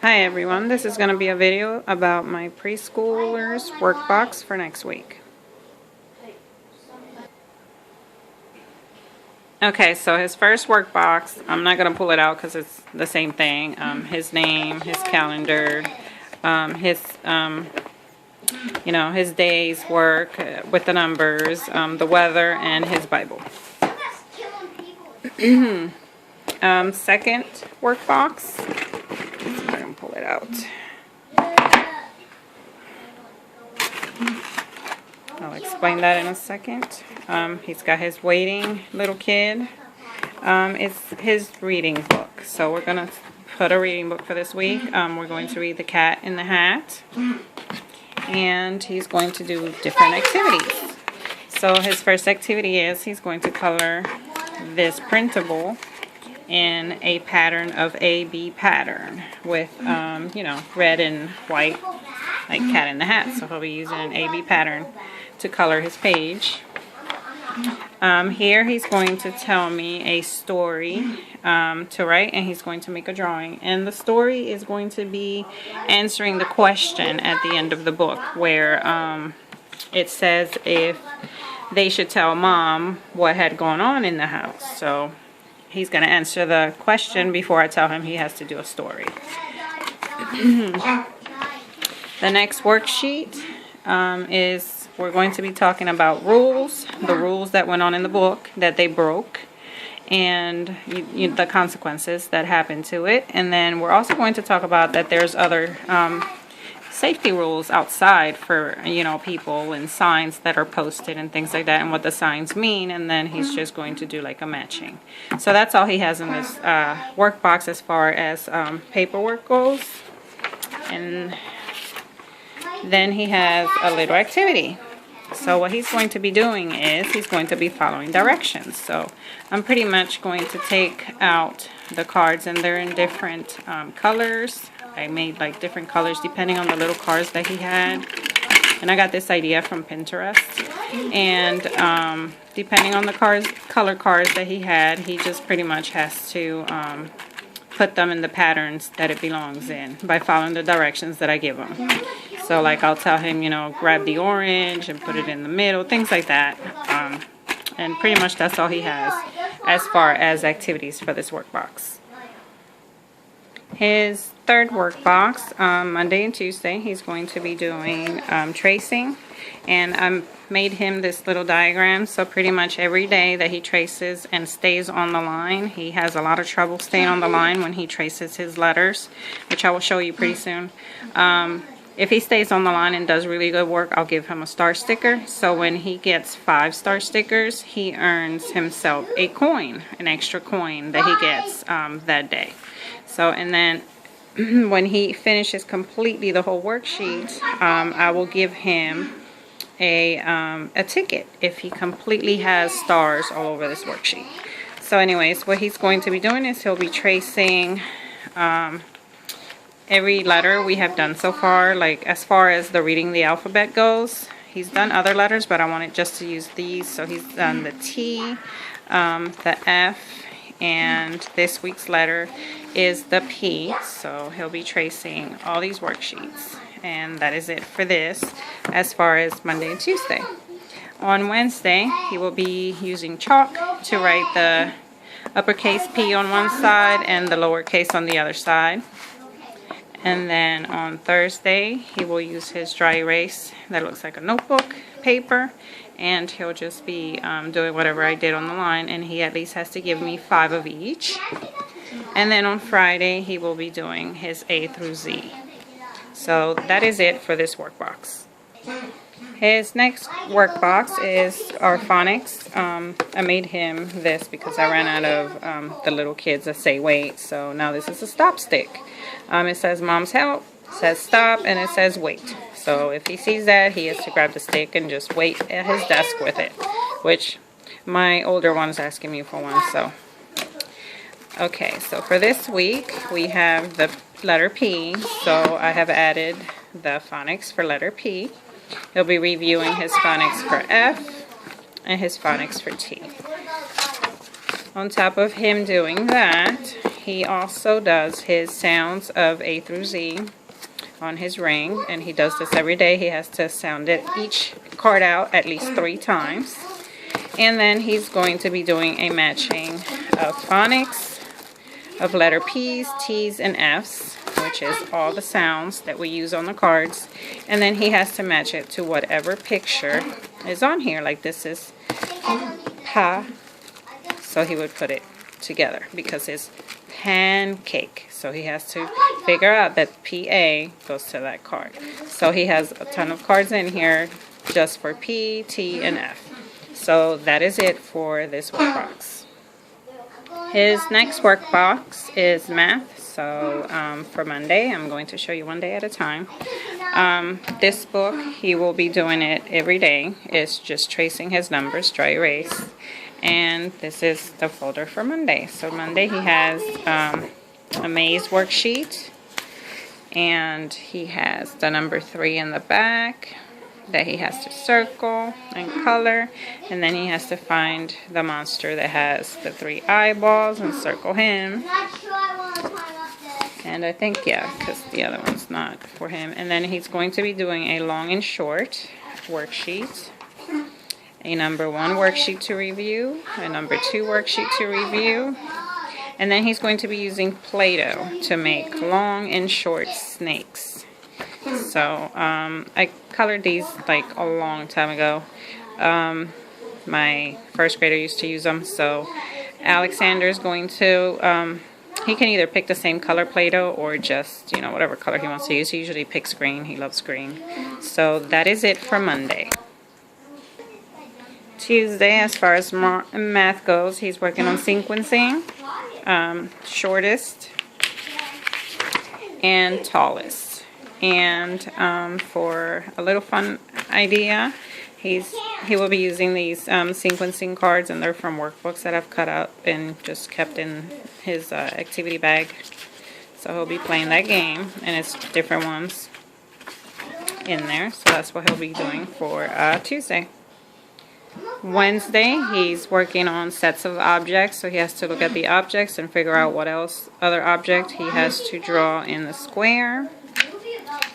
Hi everyone, this is going to be a video about my preschooler's workbox for next week. Okay, so his first workbox, I'm not going to pull it out because it's the same thing. His name, his calendar, his day's work with the numbers, the weather, and his Bible. Second workbox. I can pull it out. I'll explain that in a second. He's got his waiting little kid. It's his reading book. So we're going to put a reading book for this week. We're going to read The Cat in the Hat. And he's going to do different activities. So his first activity is he's going to color this printable in a pattern of A-B pattern with, red and white, like Cat in the Hat. So he'll be using an A-B pattern to color his page. Here he's going to tell me a story to write, and he's going to make a drawing. And the story is going to be answering the question at the end of the book where it says if they should tell Mom what had gone on in the house. So he's going to answer the question before I tell him he has to do a story. The next worksheet is we're going to be talking about rules, the rules that went on in the book that they broke, and the consequences that happened to it. And then we're also going to talk about that there's other safety rules outside for people, and signs that are posted and things like that, and what the signs mean. And then he's just going to do like a matching. So that's all he has in this workbox as far as paperwork goes. And then he has a little activity. So what he's going to be doing is he's going to be following directions. So I'm pretty much going to take out the cards, and they're in different colors. I made like different colors depending on the little cards that he had. And I got this idea from Pinterest. And depending on the color cards that he had, he just pretty much has to put them in the patterns that it belongs in by following the directions that I give him. So like I'll tell him, grab the orange and put it in the middle, things like that. And pretty much that's all he has as far as activities for this workbox. His third workbox, Monday and Tuesday, he's going to be doing tracing. And I made him this little diagram. So pretty much every day that he traces and stays on the line, he has a lot of trouble staying on the line when he traces his letters, which I will show you pretty soon. If he stays on the line and does really good work, I'll give him a star sticker. So when he gets 5 star stickers, he earns himself a coin, an extra coin that he gets that day. So, and then when he finishes completely the whole worksheet, I will give him a ticket if he completely has stars all over this worksheet. So anyways, what he's going to be doing is he'll be tracing every letter we have done so far, like as far as the reading the alphabet goes. He's done other letters, but I wanted just to use these. So he's done the T, the F, and this week's letter is the P. So he'll be tracing all these worksheets. And that is it for this as far as Monday and Tuesday. On Wednesday, he will be using chalk to write the uppercase P on one side and the lowercase on the other side. And then on Thursday, he will use his dry erase that looks like a notebook paper. And he'll just be doing whatever I did on the line. And he at least has to give me 5 of each. And then on Friday, he will be doing his A through Z. So that is it for this workbox. His next workbox is our phonics. I made him this because I ran out of the little kids that say wait. So now this is a stop stick. It says Mom's help, it says stop, and it says wait. So if he sees that, he has to grab the stick and just wait at his desk with it. Which my older one is asking me for one. So okay, so for this week, we have the letter P. So I have added the phonics for letter P. He'll be reviewing his phonics for F and his phonics for T. On top of him doing that, he also does his sounds of A through Z on his ring, and he does this every day. He has to sound it each card out at least 3 times. And then he's going to be doing a matching of phonics of letter P's, T's, and F's, which is all the sounds that we use on the cards. And then he has to match it to whatever picture is on here. Like this is pa, so he would put it together because it's pancake. So he has to figure out that PA goes to that card. So he has a ton of cards in here just for P, T, and F. So that is it for this workbox. His next workbox is math. So for Monday, I'm going to show you one day at a time. This book, he will be doing it every day. It's just tracing his numbers, dry erase. And this is the folder for Monday. So Monday he has a maze worksheet. And he has the number 3 in the back that he has to circle and color, and then he has to find the monster that has the 3 eyeballs and circle him. And I think, yeah, because the other one's not for him. And then he's going to be doing a long and short worksheet, a number 1 worksheet to review, a number 2 worksheet to review, and then he's going to be using Play-Doh to make long and short snakes. So I colored these like a long time ago. My first grader used to use them. So Alexander's going to, he can either pick the same color Play-Doh or just, you know, whatever color he wants to use. He usually picks green. He loves green. So that is it for Monday. Tuesday, as far as math goes, he's working on sequencing, shortest and tallest. And for a little fun idea, he will be using these sequencing cards, and they're from workbooks that I've cut out and just kept in his activity bag. So he'll be playing that game, and it's different ones in there. So that's what he'll be doing for Tuesday. Wednesday, he's working on sets of objects, so he has to look at the objects and figure out what else other object he has to draw in the square.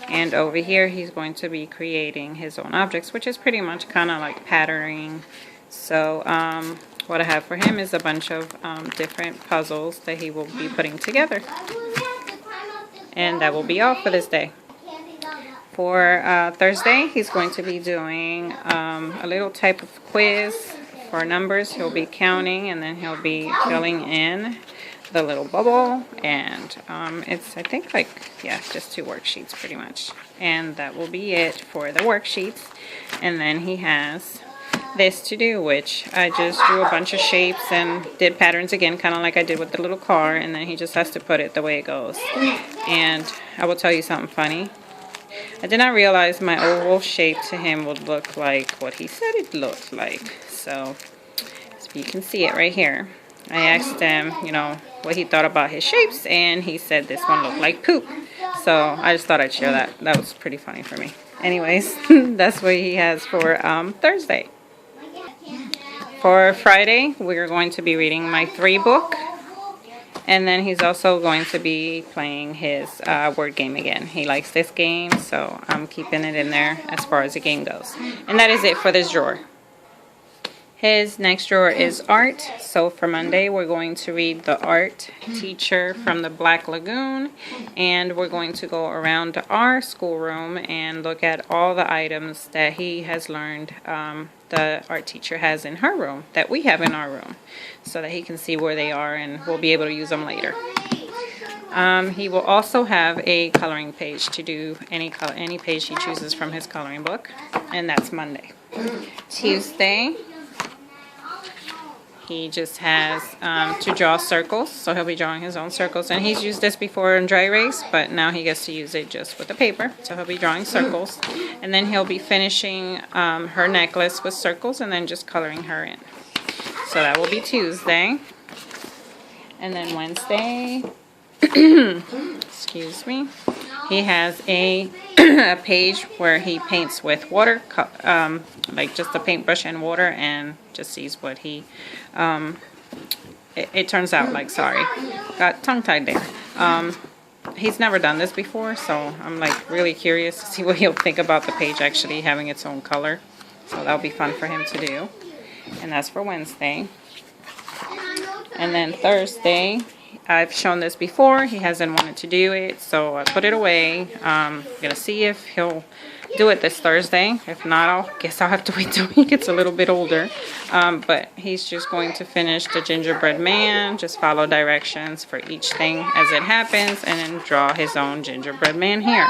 And over here, he's going to be creating his own objects, which is pretty much kind of like patterning. So what I have for him is a bunch of different puzzles that he will be putting together. And that will be all for this day. For Thursday, he's going to be doing a little type of quiz for numbers. He'll be counting, and then he'll be filling in the little bubble, and it's, I think, like, yeah, just 2 worksheets pretty much. And that will be it for the worksheets. And then he has this to do, which I just drew a bunch of shapes and did patterns again, kind of like I did with the little car, and then he just has to put it the way it goes. And I will tell you something funny. I did not realize my oval shape to him would look like what he said it looked like. So you can see it right here. I asked him, you know, what he thought about his shapes, and he said this one looked like poop. So I just thought I'd share that. That was pretty funny for me. Anyways, that's what he has for Thursday. For Friday, we're going to be reading my 3 book. And then he's also going to be playing his word game again. He likes this game, so I'm keeping it in there as far as the game goes. And that is it for this drawer. His next drawer is art. So for Monday, we're going to read The Art Teacher from the Black Lagoon. And we're going to go around our schoolroom and look at all the items that he has learned the art teacher has in her room, that we have in our room, so that he can see where they are and we'll be able to use them later. He will also have a coloring page to do any page he chooses from his coloring book. And that's Monday. Tuesday, he just has to draw circles, so he'll be drawing his own circles. And he's used this before in dry erase, but now he gets to use it just with the paper. So he'll be drawing circles. And then he'll be finishing her necklace with circles and then just coloring her in. So that will be Tuesday. And then Wednesday, excuse me, he has a page where he paints with water, like just a paintbrush and water, and just sees what he it turns out like, sorry, got tongue-tied there. He's never done this before, so I'm like really curious to see what he'll think about the page actually having its own color. So that'll be fun for him to do. And that's for Wednesday. And then Thursday, I've shown this before. He hasn't wanted to do it, so I put it away. Gonna see if he'll do it this Thursday. If not, guess I'll have to wait till he gets a little bit older. But he's just going to finish the gingerbread man, just follow directions for each thing as it happens, and then draw his own gingerbread man here.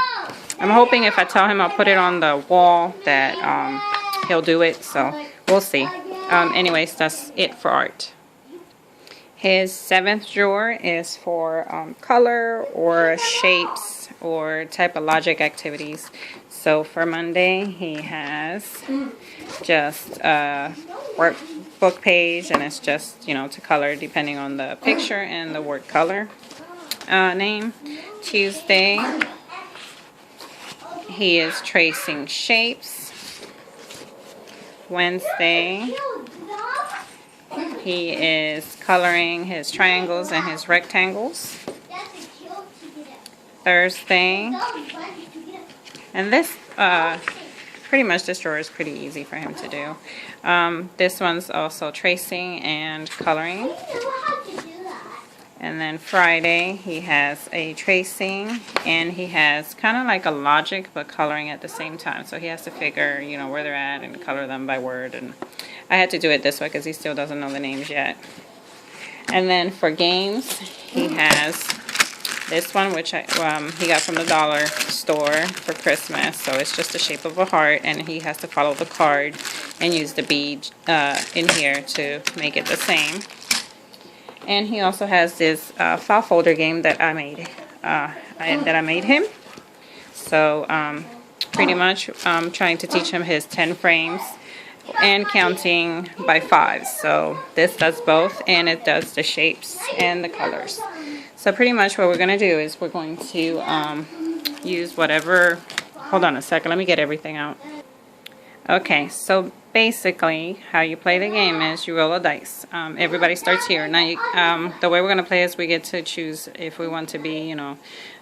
I'm hoping if I tell him I'll put it on the wall that he'll do it, so we'll see. Anyways, that's it for art. His 7th drawer is for color or shapes or type of logic activities. So for Monday, he has just a workbook page, and it's just, you know, to color depending on the picture and the word color name. Tuesday, he is tracing shapes. Wednesday, he is coloring his triangles and his rectangles. Thursday, and this, pretty much this drawer is pretty easy for him to do. This one's also tracing and coloring. And then Friday, he has a tracing, and he has kind of like a logic, but coloring at the same time. So he has to figure, you know, where they're at and color them by word. And I had to do it this way because he still doesn't know the names yet. And then for games, he has this one, which he got from the dollar store for Christmas. So it's just the shape of a heart, and he has to follow the card and use the bead in here to make it the same. And he also has this file folder game that I made him. So pretty much I'm trying to teach him his 10 frames and counting by 5. So this does both, and it does the shapes and the colors. So pretty much what we're going to do is we're going to use whatever. Hold on a second, let me get everything out. Okay, so basically how you play the game is you roll a dice. Everybody starts here. Now the way we're going to play is we get to choose if we want to be, you know,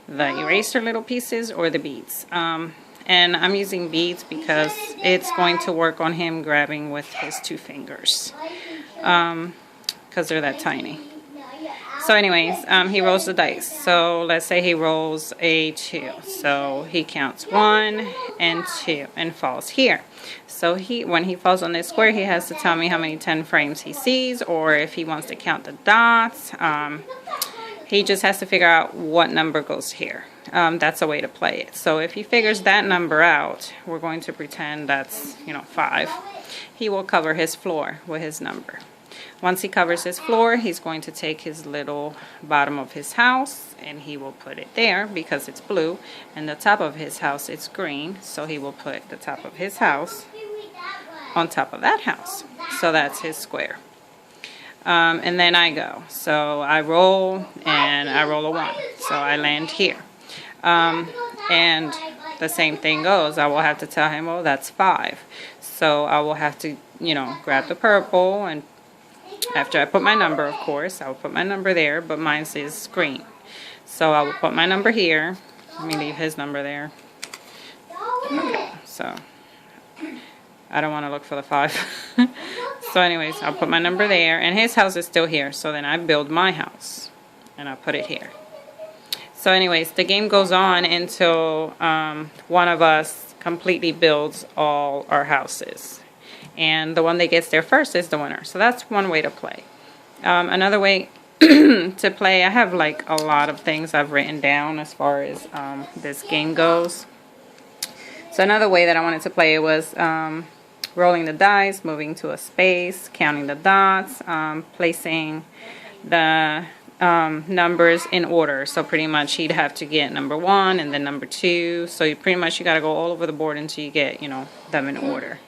the eraser little pieces or the beads. And I'm using beads because it's going to work on him grabbing with his 2 fingers, because they're that tiny. So anyways, he rolls the dice. So let's say he rolls a 2. So he counts 1 and 2 and falls here. So when he falls on this square, he has to tell me how many 10 frames he sees, or if he wants to count the dots. He just has to figure out what number goes here. That's a way to play it. So if he figures that number out, we're going to pretend that's, you know, 5. He will cover his floor with his number. Once he covers his floor, he's going to take his little bottom of his house and he will put it there because it's blue, and the top of his house it's green, so he will put the top of his house on top of that house. So that's his square. And then I go. So I roll, and I roll a 1. So I land here. And the same thing goes. I will have to tell him, oh, that's 5. So I will have to, you know, grab the purple, and after I put my number, of course, I will put my number there, but mine says green. So I will put my number here. Let me leave his number there. Okay, so I don't want to look for the 5. So anyways, I'll put my number there, and his house is still here. So then I build my house, and I put it here. So anyways, the game goes on until one of us completely builds all our houses. And the one that gets there first is the winner. So that's one way to play. Another way to play, I have like a lot of things I've written down as far as this game goes. So another way that I wanted to play it was rolling the dice, moving to a space, counting the dots, placing the numbers in order. So pretty much he'd have to get number 1 and then number 2. So you pretty much, you got to go all over the board until you get, you know, them in order.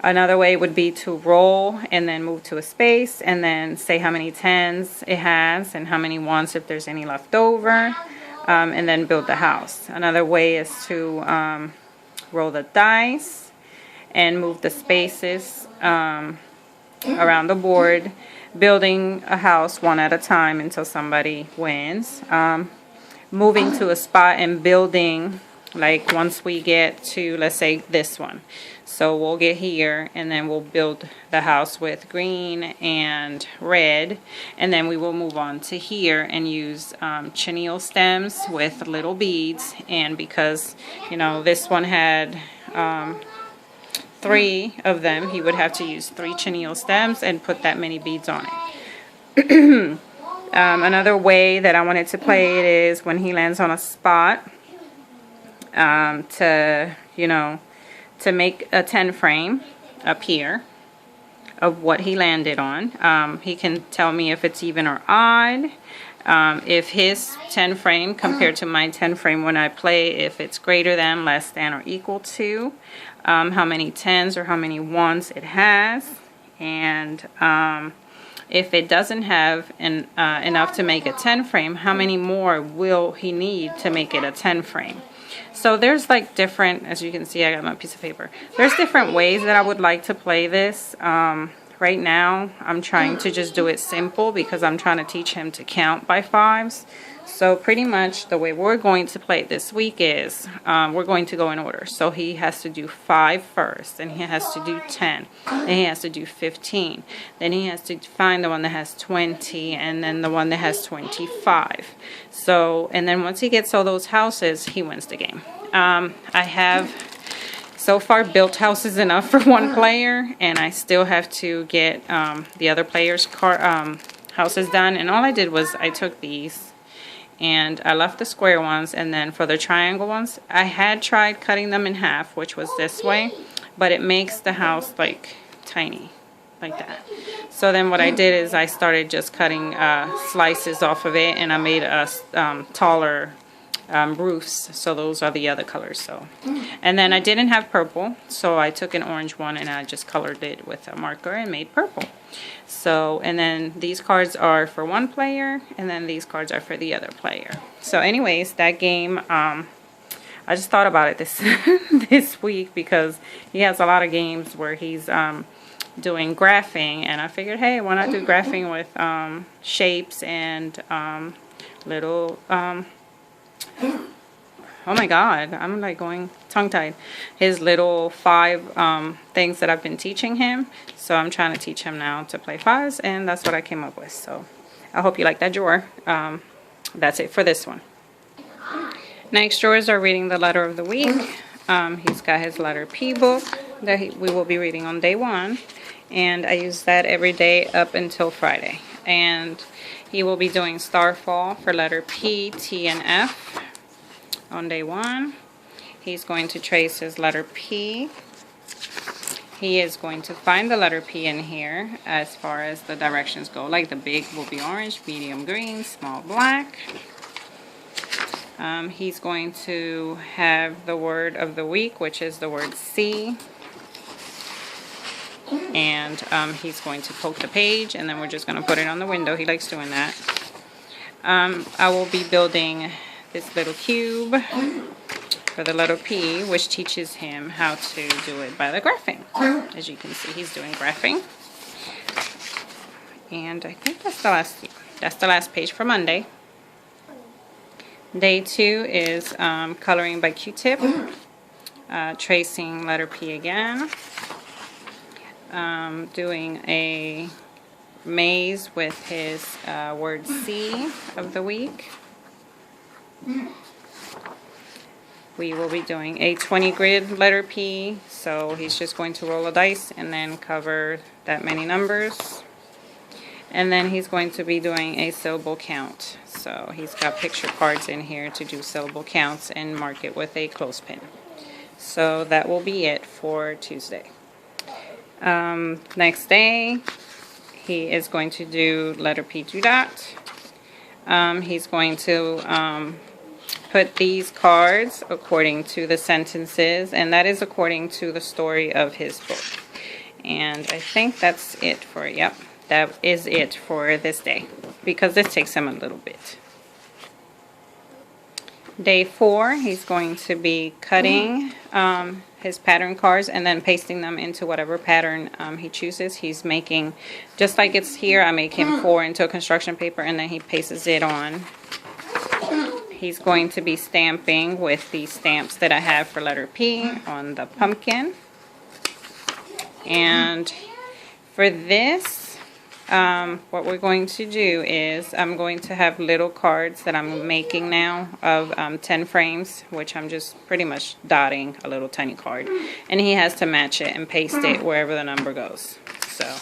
Another way would be to roll and then move to a space and then say how many 10s it has and how many 1s if there's any left over, and then build the house. Another way is to roll the dice and move the spaces around the board, building a house one at a time until somebody wins. Moving to a spot and building, like once we get to, let's say, this one. So we'll get here and then we'll build the house with green and red, and then we will move on to here and use chenille stems with little beads. And because, you know, this one had 3 of them, he would have to use 3 chenille stems and put that many beads on it. Another way that I wanted to play it is when he lands on a spot, to make a 10 frame up here of what he landed on. He can tell me if it's even or odd. If his 10 frame compared to my 10 frame when I play, if it's greater than, less than, or equal to, how many 10s or how many 1s it has, and if it doesn't have enough to make a 10 frame, how many more will he need to make it a 10 frame? So there's like different, as you can see, I got my piece of paper. There's different ways that I would like to play this. Right now, I'm trying to just do it simple because I'm trying to teach him to count by 5s. So pretty much the way we're going to play it this week is we're going to go in order. So he has to do 5 first, then he has to do 10, then he has to do 15, then he has to find the one that has 20, and then the one that has 25. So, and then once he gets all those houses, he wins the game. I have so far built houses enough for 1 player, and I still have to get the other players' houses done. And all I did was I took these and I left the square ones, and then for the triangle ones, I had tried cutting them in half, which was this way, but it makes the house like tiny, like that. So then what I did is I started just cutting slices off of it, and I made a taller roofs. So those are the other colors. So, and then I didn't have purple, so I took an orange one and I just colored it with a marker and made purple. So, and then these cards are for 1 player, and then these cards are for the other player. So anyways, that game, I just thought about it this this week because he has a lot of games where he's doing graphing, and I figured, hey, why not do graphing with shapes and little oh my god, I'm like going tongue-tied. His little 5 things that I've been teaching him. So I'm trying to teach him now to play 5s, and that's what I came up with. So I hope you like that drawer. That's it for this one. Next drawers are reading the letter of the week. He's got his letter P book that we will be reading on day 1. And I use that every day up until Friday. And he will be doing Starfall for letter P, T, and F on day 1. He's going to trace his letter P. He is going to find the letter P in here as far as the directions go. Like the big will be orange, medium green, small black. He's going to have the word of the week, which is the word C. And he's going to poke the page, and then we're just going to put it on the window. He likes doing that. I will be building this little cube for the letter P, which teaches him how to do it by the graphing. As you can see, he's doing graphing. And I think that's the last page for Monday. Day 2 is coloring by Q-tip, tracing letter P again. Doing a maze with his word C of the week. We will be doing a 20 grid letter P, so he's just going to roll a dice and then cover that many numbers. And then he's going to be doing a syllable count. So he's got picture cards in here to do syllable counts and mark it with a clothespin. So that will be it for Tuesday. Next day, he is going to do letter P do dot. He's going to put these cards according to the sentences, and that is according to the story of his book. And I think that's it for, yep, that is it for this day, because this takes him a little bit. Day 4, he's going to be cutting his pattern cards and then pasting them into whatever pattern he chooses. He's making, just like it's here, I make him 4 into a construction paper and then he pastes it on. He's going to be stamping with the stamps that I have for letter P on the pumpkin. And for this, what we're going to do is I'm going to have little cards that I'm making now of 10 frames, which I'm just pretty much dotting a little tiny card. And he has to match it and paste it wherever the number goes. So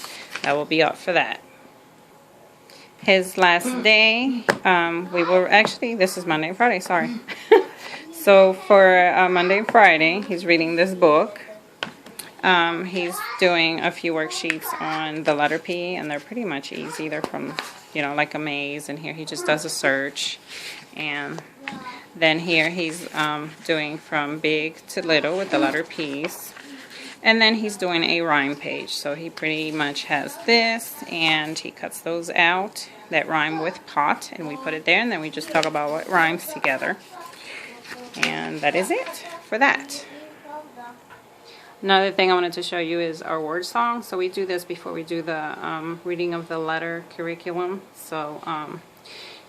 that will be up for that. His last day, we will actually, this is Monday and Friday, sorry. So for Monday and Friday, he's reading this book. He's doing a few worksheets on the letter P, and they're pretty much easy. They're from, you know, like a maze, and here he just does a search. And then here he's doing from big to little with the letter P's. And then he's doing a rhyme page. So he pretty much has this, and he cuts those out that rhyme with pot, and we put it there, and then we just talk about what rhymes together. And that is it for that. Another thing I wanted to show you is our word song. So we do this before we do the reading of the letter curriculum. So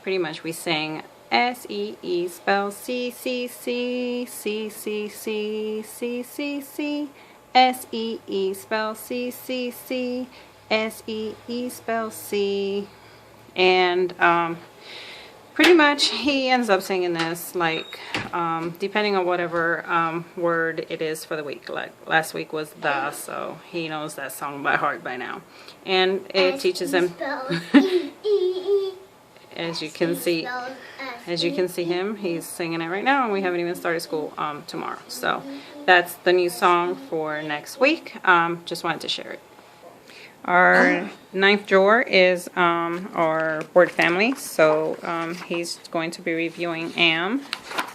pretty much we sing S-E-E spell C-C-C, C-C-C, C-C-C, S-E-E spell C-C-C, S-E-E spell C. And pretty much he ends up singing this like depending on whatever word it is for the week. Like last week was the, so he knows that song by heart by now. And it teaches him as you can see him, he's singing it right now, and we haven't even started school tomorrow. So that's the new song for next week. Just wanted to share it. Our 9th drawer is our word family. So he's going to be reviewing am,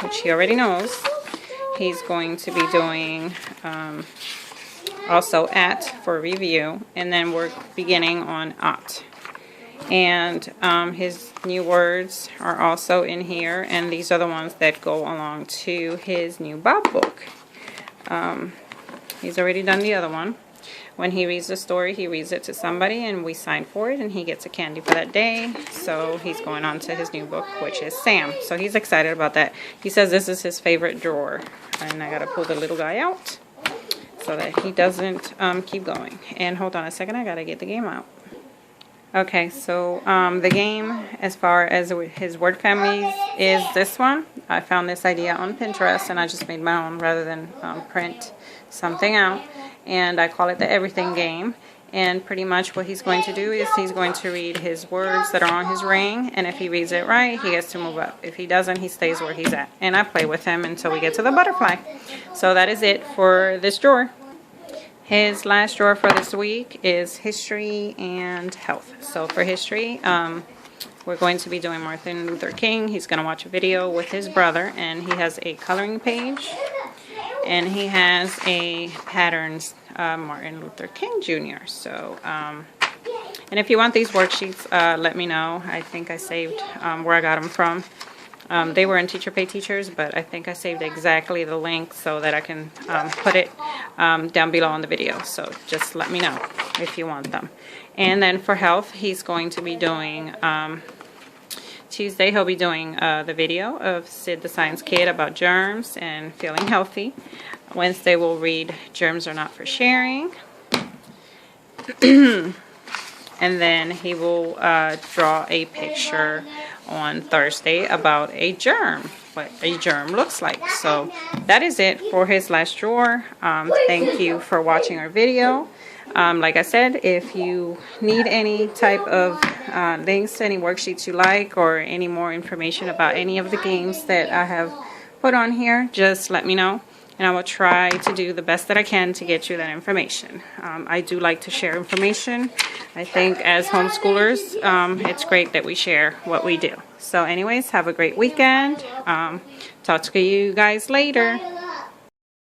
which he already knows. He's going to be doing also at for review, and then we're beginning on ought. And his new words are also in here, and these are the ones that go along to his new Bob book. He's already done the other one. When he reads the story, he reads it to somebody, and we sign for it, and he gets a candy for that day. So he's going on to his new book, which is Sam. So he's excited about that. He says this is his favorite drawer. And I got to pull the little guy out so that he doesn't keep going. And hold on a second, I got to get the game out. Okay, so the game, as far as his word families, is this one. I found this idea on Pinterest, and I just made my own rather than print something out. And I call it the everything game. And pretty much what he's going to do is he's going to read his words that are on his ring. And if he reads it right, he gets to move up. If he doesn't, he stays where he's at. And I play with him until we get to the butterfly. So that is it for this drawer. His last drawer for this week is history and health. So for history, we're going to be doing Martin Luther King. He's going to watch a video with his brother, and he has a coloring page. And he has a patterns Martin Luther King Jr. So, and if you want these worksheets, let me know. I think I saved where I got them from. They were in Teacher Pay Teachers, but I think I saved exactly the link so that I can put it down below on the video. So just let me know if you want them. And then for health, he's going to be doing... Tuesday, he'll be doing the video of Sid the Science Kid about germs and feeling healthy. Wednesday, we'll read Germs Are Not for Sharing. And then he will draw a picture on Thursday about a germ, what a germ looks like. So that is it for his last drawer. Thank you for watching our video. Like I said, if you need any type of links to any worksheets you like, or any more information about any of the games that I have put on here, just let me know, and I will try to do the best that I can to get you that information. I do like to share information. I think as homeschoolers, it's great that we share what we do. So anyways, have a great weekend. Talk to you guys later.